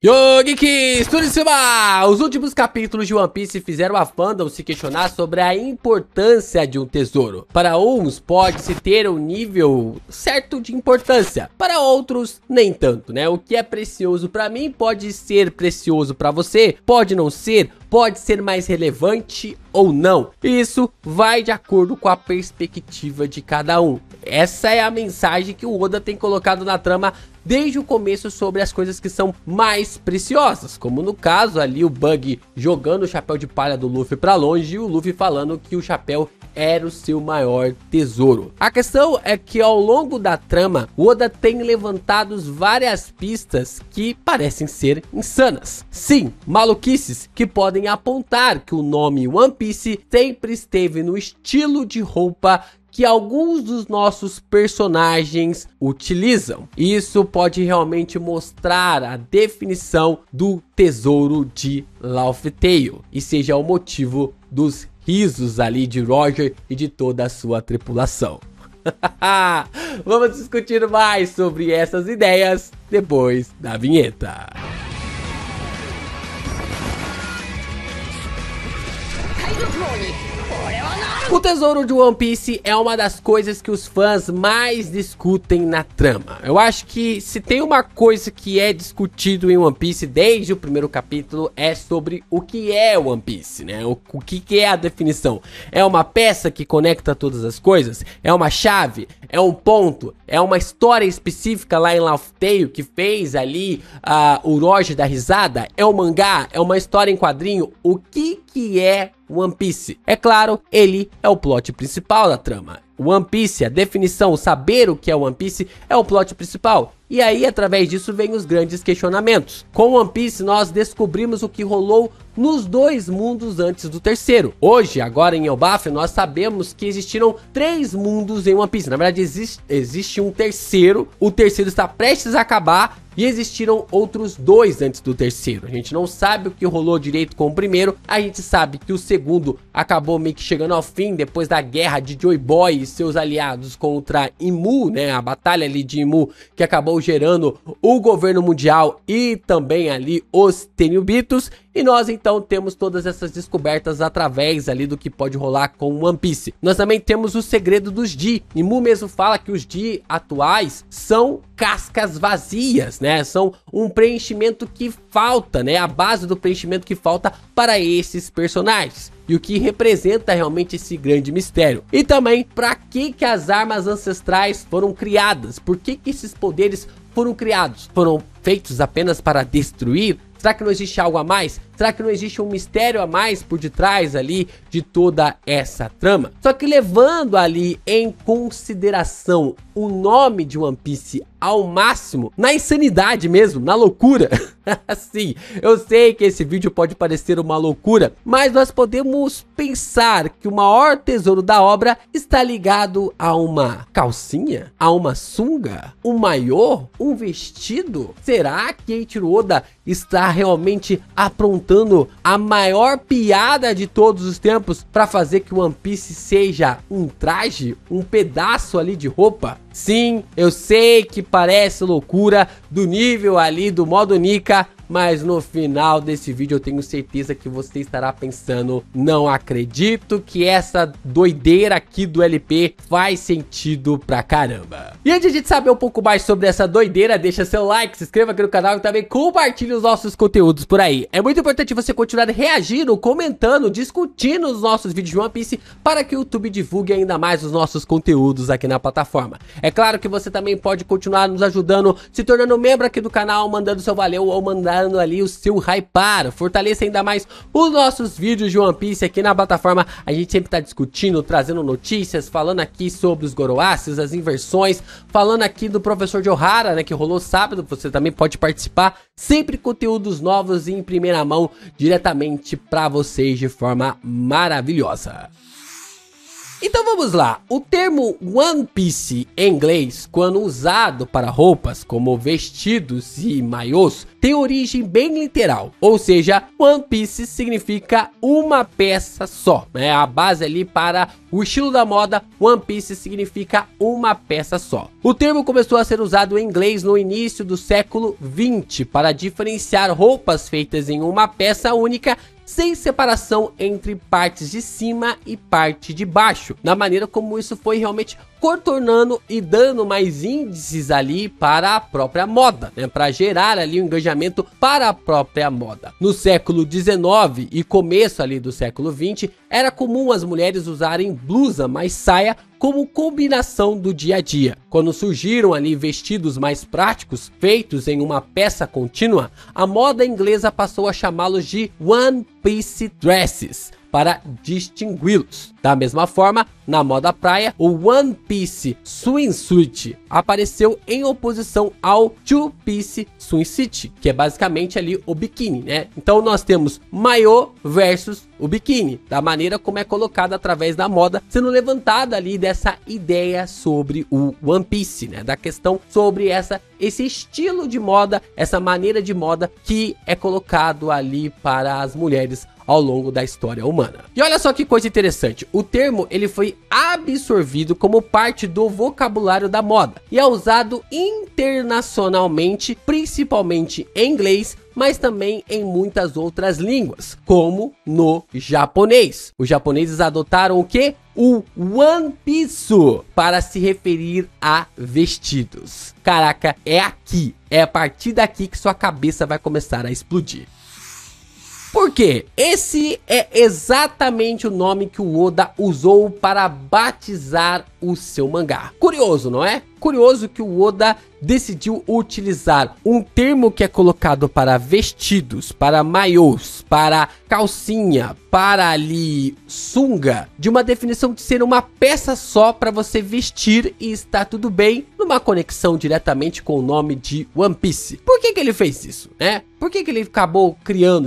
Yo, Geeks, tudo em cima! Os últimos capítulos de One Piece fizeram a fandom se questionar sobre a importância de um tesouro. Para uns, pode-se ter um nível certo de importância, para outros, nem tanto, né? O que é precioso para mim pode ser precioso para você, pode não ser, pode ser mais relevante ou não. Isso vai de acordo com a perspectiva de cada um. Essa é a mensagem que o Oda tem colocado na trama desde o começo sobre as coisas que são mais preciosas, como no caso ali o Bug jogando o chapéu de palha do Luffy pra longe e o Luffy falando que o chapéu era o seu maior tesouro. A questão é que ao longo da trama, o Oda tem levantado várias pistas que parecem ser insanas. Sim, maluquices que podem apontar que o nome One Piece sempre esteve no estilo de roupa que alguns dos nossos personagens utilizam. Isso pode realmente mostrar a definição do tesouro de Laugh Tale e seja o motivo dos risos ali de Roger e de toda a sua tripulação. Vamos discutir mais sobre essas ideias depois da vinheta. O tesouro de One Piece é uma das coisas que os fãs mais discutem na trama. Eu acho que se tem uma coisa que é discutido em One Piece desde o primeiro capítulo é sobre o que é One Piece, né? O que é a definição? É uma peça que conecta todas as coisas? É uma chave? É um ponto? É uma história específica lá em Laugh Tale que fez ali o Roger da risada? É um mangá? É uma história em quadrinho? O que é One Piece? É claro, ele é o plot principal da trama. One Piece, a definição, saber o que é One Piece é o plot principal. E aí, através disso, vem os grandes questionamentos. Com One Piece, nós descobrimos o que rolou nos dois mundos antes do terceiro. Hoje, agora em Elbaf, nós sabemos que existiram 3 mundos em One Piece. Na verdade, existe um terceiro. O terceiro está prestes a acabar. E existiram outros 2 antes do terceiro. A gente não sabe o que rolou direito com o primeiro. A gente sabe que o segundo acabou meio que chegando ao fim depois da guerra de Joy Boy e seus aliados contra Imu, né? A batalha ali de Imu que acabou gerando o governo mundial e também ali os Tenryubitos. E nós então temos todas essas descobertas através ali do que pode rolar com One Piece. Nós também temos o segredo dos Ji. Imu mesmo fala que os Ji atuais são cascas vazias, né? São um preenchimento que falta, né? A base do preenchimento que falta para esses personagens. E o que representa realmente esse grande mistério. E também, para que as armas ancestrais foram criadas? Por que esses poderes foram criados? Foram feitos apenas para destruir? Será que não existe algo a mais? Será que não existe um mistério a mais por detrás ali de toda essa trama? Só que levando ali em consideração o nome de One Piece ao máximo, na insanidade mesmo, na loucura. Sim, eu sei que esse vídeo pode parecer uma loucura, mas nós podemos pensar que o maior tesouro da obra está ligado a uma calcinha, a uma sunga, um maiô, um vestido. Será que Eiichiro Oda está realmente aprontando a maior piada de todos os tempos para fazer que o One Piece seja um traje, um pedaço ali de roupa? Sim, eu sei que parece loucura do nível ali do modo Nika, mas no final desse vídeo eu tenho certeza que você estará pensando: não acredito que essa doideira aqui do LP faz sentido pra caramba. E antes de a gente saber um pouco mais sobre essa doideira, deixa seu like, se inscreva aqui no canal e também compartilhe os nossos conteúdos por aí. É muito importante você continuar reagindo, comentando, discutindo os nossos vídeos de One Piece para que o YouTube divulgue ainda mais os nossos conteúdos aqui na plataforma. É claro que você também pode continuar nos ajudando, se tornando membro aqui do canal, mandando seu valeu ou mandando ali o seu hypar. Fortaleça ainda mais os nossos vídeos de One Piece aqui na plataforma. A gente sempre tá discutindo, trazendo notícias, falando aqui sobre os Goroaces, as inversões, falando aqui do professor de Ohara, né, que rolou sábado. Você também pode participar. Sempre conteúdos novos em primeira mão, diretamente pra vocês de forma maravilhosa. Então vamos lá, o termo One Piece em inglês, quando usado para roupas como vestidos e maiôs, tem origem bem literal, ou seja, One Piece significa uma peça só, né? A base ali para o estilo da moda, One Piece significa uma peça só. O termo começou a ser usado em inglês no início do século 20 para diferenciar roupas feitas em uma peça única, sem separação entre partes de cima e parte de baixo, na maneira como isso foi realmente contornando e dando mais índices ali para a própria moda, né, para gerar ali um engajamento para a própria moda. No século 19 e começo ali do século 20, era comum as mulheres usarem blusa mais saia como combinação do dia a dia. Quando surgiram ali vestidos mais práticos, feitos em uma peça contínua, a moda inglesa passou a chamá-los de One Piece Dresses, para distingui-los. Da mesma forma, na moda praia, o One Piece Swimsuit apareceu em oposição ao Two Piece Swimsuit, que é basicamente ali o biquíni, né? Então nós temos maiô versus o biquíni, da maneira como é colocado através da moda, sendo levantada ali dessa ideia sobre o One Piece, né? Da questão sobre esse estilo de moda, essa maneira de moda que é colocado ali para as mulheres ao longo da história humana. E olha só que coisa interessante, o termo ele foi absorvido como parte do vocabulário da moda e é usado internacionalmente, principalmente em inglês, mas também em muitas outras línguas, como no japonês. Os japoneses adotaram o que? O One Piece para se referir a vestidos. Caraca, é aqui, é a partir daqui que sua cabeça vai começar a explodir. Por quê? Esse é exatamente o nome que o Oda usou para batizar o seu mangá. Curioso, não é? Curioso que o Oda decidiu utilizar um termo que é colocado para vestidos, para maiôs, para calcinha, para ali sunga, de uma definição de ser uma peça só para você vestir e está tudo bem, numa conexão diretamente com o nome de One Piece. Por que ele fez isso, né? Por que ele acabou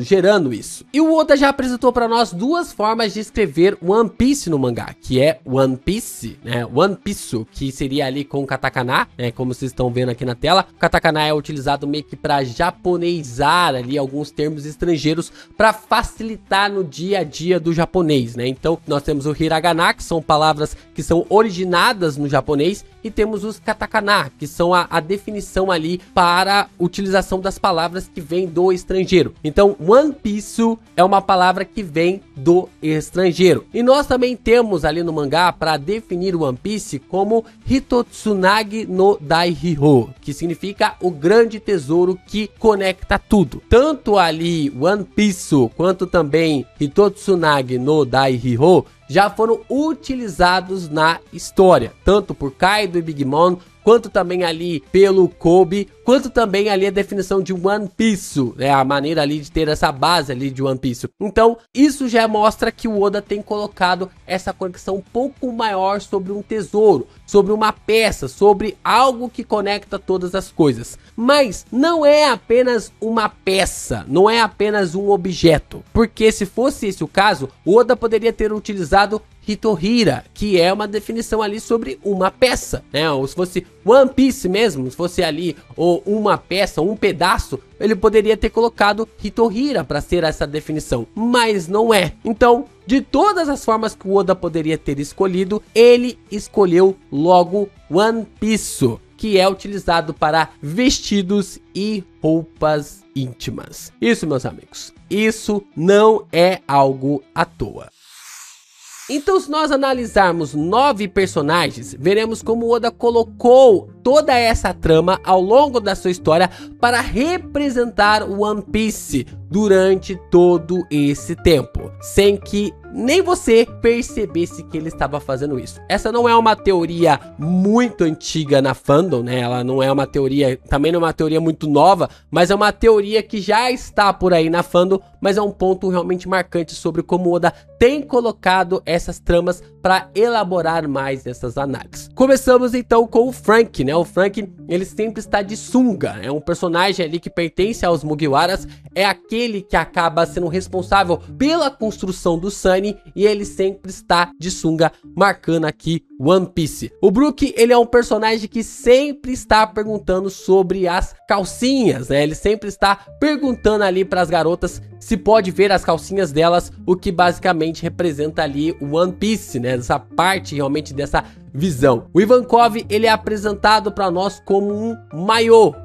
gerando isso? E o Oda já apresentou para nós duas formas de escrever One Piece no mangá, que é One Piece, né? One Piece, que seria ali com katakana, né? Como vocês estão vendo aqui na tela. O katakana é utilizado meio que para japoneizar ali alguns termos estrangeiros para facilitar no dia a dia do japonês, né? Então, nós temos o hiragana, que são palavras que são originadas no japonês, e temos os katakana, que são a definição ali para utilização das palavras que vêm do estrangeiro. Então, One Piece é uma palavra que vem do estrangeiro. E nós também temos ali no mangá para definir o One Piece como Hitotsunagi no Daihyo, que significa o grande tesouro que conecta tudo. Tanto ali One Piece quanto também Hitotsunagi no Daihyo já foram utilizados na história, tanto por Kaido e Big Mom, quanto também ali pelo Kobe, quanto também ali a definição de One Piece, né, a maneira ali de ter essa base ali de One Piece. Então, isso já mostra que o Oda tem colocado essa conexão um pouco maior sobre um tesouro, sobre uma peça, sobre algo que conecta todas as coisas. Mas não é apenas uma peça, não é apenas um objeto, porque se fosse esse o caso, o Oda poderia ter utilizado Hitohira, que é uma definição ali sobre uma peça, né? Ou se fosse One Piece mesmo, se fosse ali ou uma peça, um pedaço, ele poderia ter colocado Hitohira para ser essa definição, mas não é. Então, de todas as formas que o Oda poderia ter escolhido, ele escolheu logo One Piece, que é utilizado para vestidos e roupas íntimas. Isso, meus amigos, isso não é algo à toa. Então, se nós analisarmos 9 personagens, veremos como Oda colocou toda essa trama ao longo da sua história para representar o One Piece durante todo esse tempo, sem que nem você percebesse que ele estava fazendo isso. Essa não é uma teoria muito antiga na fandom, né? Ela não é uma teoria, também não é uma teoria muito nova, mas é uma teoria que já está por aí na fandom, mas é um ponto realmente marcante sobre como Oda tem colocado essas tramas para elaborar mais essas análises. Começamos então com o Frank, né? né? O Franky, ele sempre está de sunga. É um personagem ali que pertence aos Mugiwaras. É aquele que acaba sendo responsável pela construção do Sunny. E ele sempre está de sunga, marcando aqui One Piece. O Brook, ele é um personagem que sempre está perguntando sobre as calcinhas, né? Ele sempre está perguntando ali para as garotas se pode ver as calcinhas delas, o que basicamente representa ali o One Piece, né? Essa parte realmente dessa visão. O Ivankov, ele é apresentado para nós como um maiô,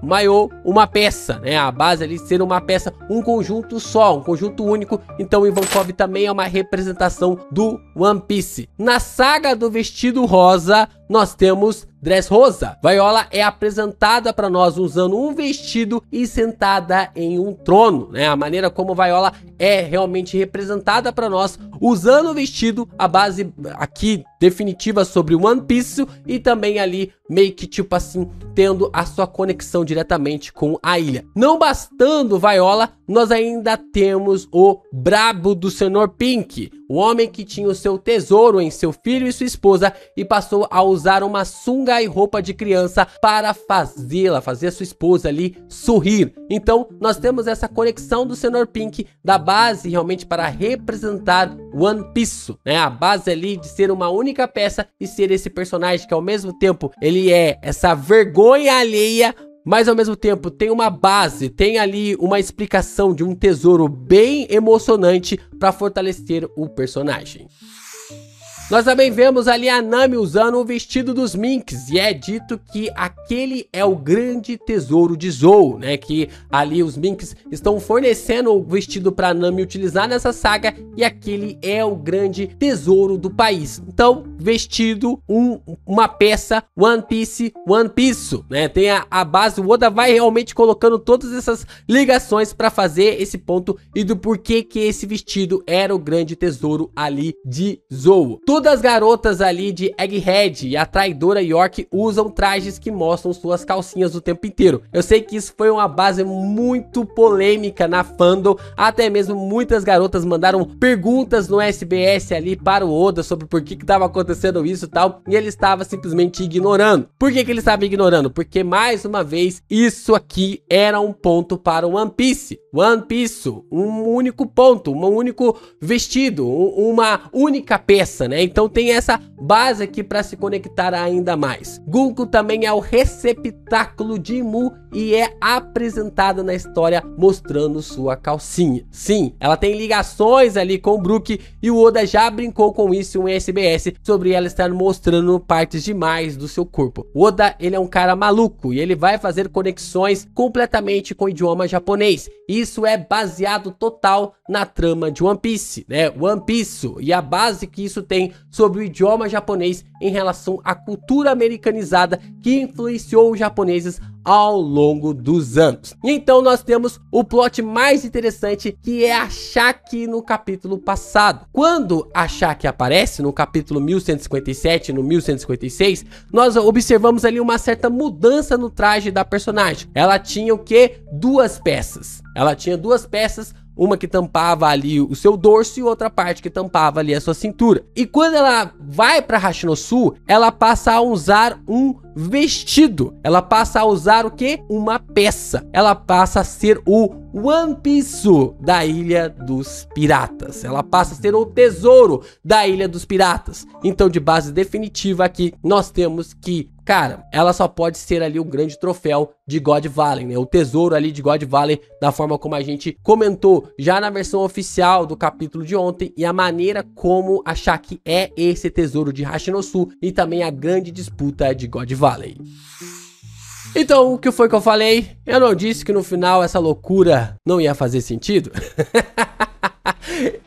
uma peça, né? A base ali ser uma peça, um conjunto só, um conjunto único. Então o Ivankov também é uma representação do One Piece. Na saga do vestido rosa, nós temos Dressrosa. Viola é apresentada para nós usando um vestido e sentada em um trono, né? A maneira como Viola é realmente representada para nós usando o vestido, a base aqui definitiva sobre o One Piece, e também ali meio que tipo assim, tendo a sua conexão diretamente com a ilha. Não bastando Viola, nós ainda temos o brabo do Senhor Pink, o homem que tinha o seu tesouro em seu filho e sua esposa e passou a usar uma sunga e roupa de criança para fazer a sua esposa ali sorrir. Então nós temos essa conexão do Senhor Pink, da base realmente para representar One Piece, né? A base ali de ser uma única peça e ser esse personagem que ao mesmo tempo ele é essa vergonha alheia, mas ao mesmo tempo tem uma base, tem ali uma explicação de um tesouro bem emocionante para fortalecer o personagem. Nós também vemos ali a Nami usando o vestido dos Minks, e é dito que aquele é o grande tesouro de Zou, né? Que ali os Minks estão fornecendo o vestido para Nami utilizar nessa saga, e aquele é o grande tesouro do país. Então, vestido, uma peça, One Piece, né? Tem a base, o Oda vai realmente colocando todas essas ligações para fazer esse ponto e do porquê que esse vestido era o grande tesouro ali de Zou. Todas as garotas ali de Egghead e a traidora York usam trajes que mostram suas calcinhas o tempo inteiro. Eu sei que isso foi uma base muito polêmica na fandom, até mesmo muitas garotas mandaram perguntas no SBS ali para o Oda sobre por que estava acontecendo isso e tal, e ele estava simplesmente ignorando. Por que ele estava ignorando? Porque mais uma vez isso aqui era um ponto para o One Piece. One Piece, um único ponto, um único vestido, uma única peça, né? Então tem essa base aqui para se conectar ainda mais. Gunko também é o receptáculo de Mu e é apresentada na história mostrando sua calcinha. Sim, ela tem ligações ali com o Brook e o Oda já brincou com isso em SBS sobre ela estar mostrando partes demais do seu corpo. O Oda, ele é um cara maluco e ele vai fazer conexões completamente com o idioma japonês. Isso é baseado total na trama de One Piece, né? One Piece e a base que isso tem sobre o idioma japonês em relação à cultura americanizada que influenciou os japoneses ao longo dos anos. E então nós temos o plot mais interessante, que é a Shaki no capítulo passado. Quando a Shaki aparece no capítulo 1157 e no 1156, nós observamos ali uma certa mudança no traje da personagem. Ela tinha o que? Duas peças. Ela tinha duas peças, uma que tampava ali o seu dorso e outra parte que tampava ali a sua cintura. E quando ela vai para Hashinosu, ela passa a usar um vestido. Ela passa a usar o que? Uma peça. Ela passa a ser o One Piece da Ilha dos Piratas. Ela passa a ser o tesouro da Ilha dos Piratas. Então, de base definitiva aqui, nós temos que, cara, ela só pode ser ali o grande troféu de God Valley, né? O tesouro ali de God Valley, da forma como a gente comentou já na versão oficial do capítulo de ontem, e a maneira como a Shaki é esse tesouro de Hashinosu e também a grande disputa de God Valley. Então, o que foi que eu falei? Eu não disse que no final essa loucura não ia fazer sentido?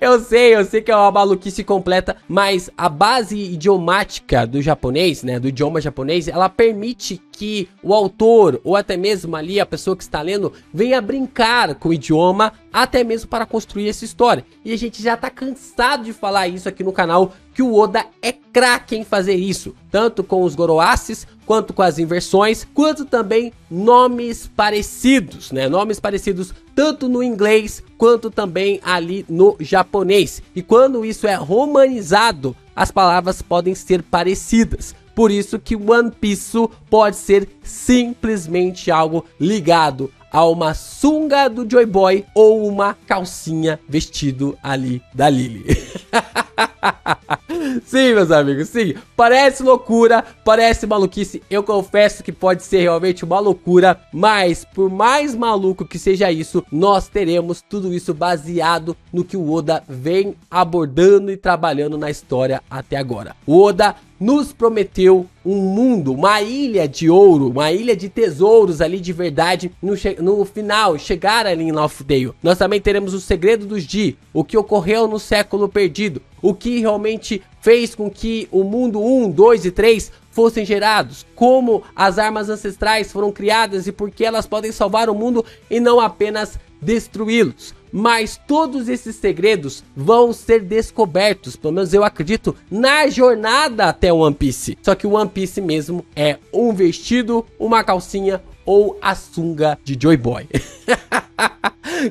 Eu sei que é uma maluquice completa, mas a base idiomática do japonês, né, do idioma japonês, ela permite que o autor, ou até mesmo ali a pessoa que está lendo, venha brincar com o idioma, até mesmo para construir essa história. E a gente já tá cansado de falar isso aqui no canal, que o Oda é craque em fazer isso, tanto com os Goroaces, quanto com as inversões, quanto também nomes parecidos, né? Nomes parecidos tanto no inglês, quanto também ali no japonês. E quando isso é romanizado, as palavras podem ser parecidas. Por isso que One Piece pode ser simplesmente algo ligado a uma sunga do Joy Boy ou uma calcinha vestido ali da Lily. Sim, meus amigos, sim. Parece loucura, parece maluquice. Eu confesso que pode ser realmente uma loucura, mas por mais maluco que seja isso, nós teremos tudo isso baseado no que o Oda vem abordando e trabalhando na história até agora. O Oda nos prometeu um mundo, uma ilha de ouro, uma ilha de tesouros ali de verdade no final, chegar ali em Laugh Tale. Nós também teremos o segredo dos Ji, o que ocorreu no século perdido, o que realmente fez com que o mundo 1, 2 e 3 fossem gerados, como as armas ancestrais foram criadas e por que elas podem salvar o mundo e não apenas destruí-los. Mas todos esses segredos vão ser descobertos, pelo menos eu acredito, na jornada até o One Piece. Só que o One Piece mesmo é um vestido, uma calcinha ou a sunga de Joy Boy.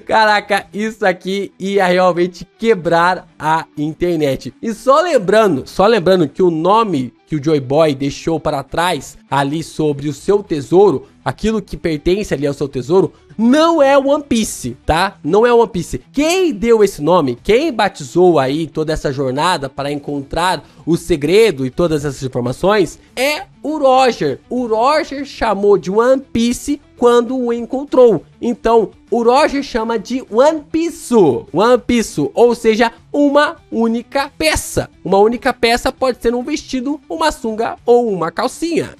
Caraca, isso aqui ia realmente quebrar a internet. E só lembrando que o nome que o Joy Boy deixou para trás ali sobre o seu tesouro, aquilo que pertence ali ao seu tesouro, não é One Piece, tá? Não é One Piece. Quem deu esse nome, quem batizou aí toda essa jornada para encontrar o segredo e todas essas informações é o Roger. O Roger chamou de One Piece quando o encontrou. Então, o Roger chama de One Piece. One Piece, ou seja, uma única peça. Uma única peça pode ser um vestido, uma sunga ou uma calcinha.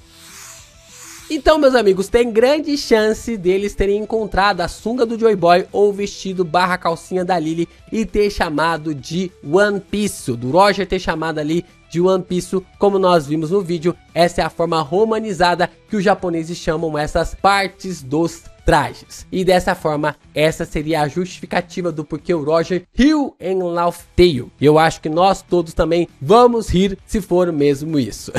Então, meus amigos, tem grande chance deles terem encontrado a sunga do Joy Boy ou o vestido barra calcinha da Lily e ter chamado de One Piece, do Roger ter chamado ali de One Piece, como nós vimos no vídeo. Essa é a forma romanizada que os japoneses chamam essas partes dos trajes. E dessa forma, essa seria a justificativa do porquê o Roger riu em Laugh Tale. Eu acho que nós todos também vamos rir se for mesmo isso.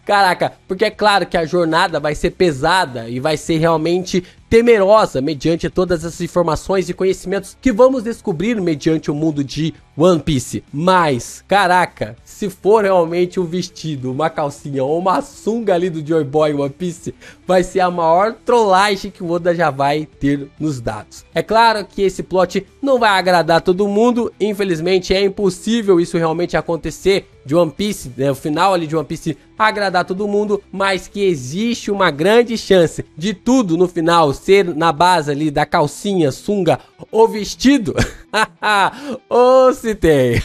Caraca, porque é claro que a jornada vai ser pesada e vai ser realmente temerosa mediante todas essas informações e conhecimentos que vamos descobrir mediante o mundo de One Piece. Mas, caraca, se for realmente um vestido, uma calcinha ou uma sunga ali do Joy Boy One Piece, vai ser a maior trollagem que o Oda já vai ter nos dados. É claro que esse plot não vai agradar todo mundo, infelizmente é impossível isso realmente acontecer de One Piece, né, o final ali de One Piece agradar todo mundo, mas que existe uma grande chance de tudo no final ser na base ali da calcinha, sunga ou vestido. Ou se tem.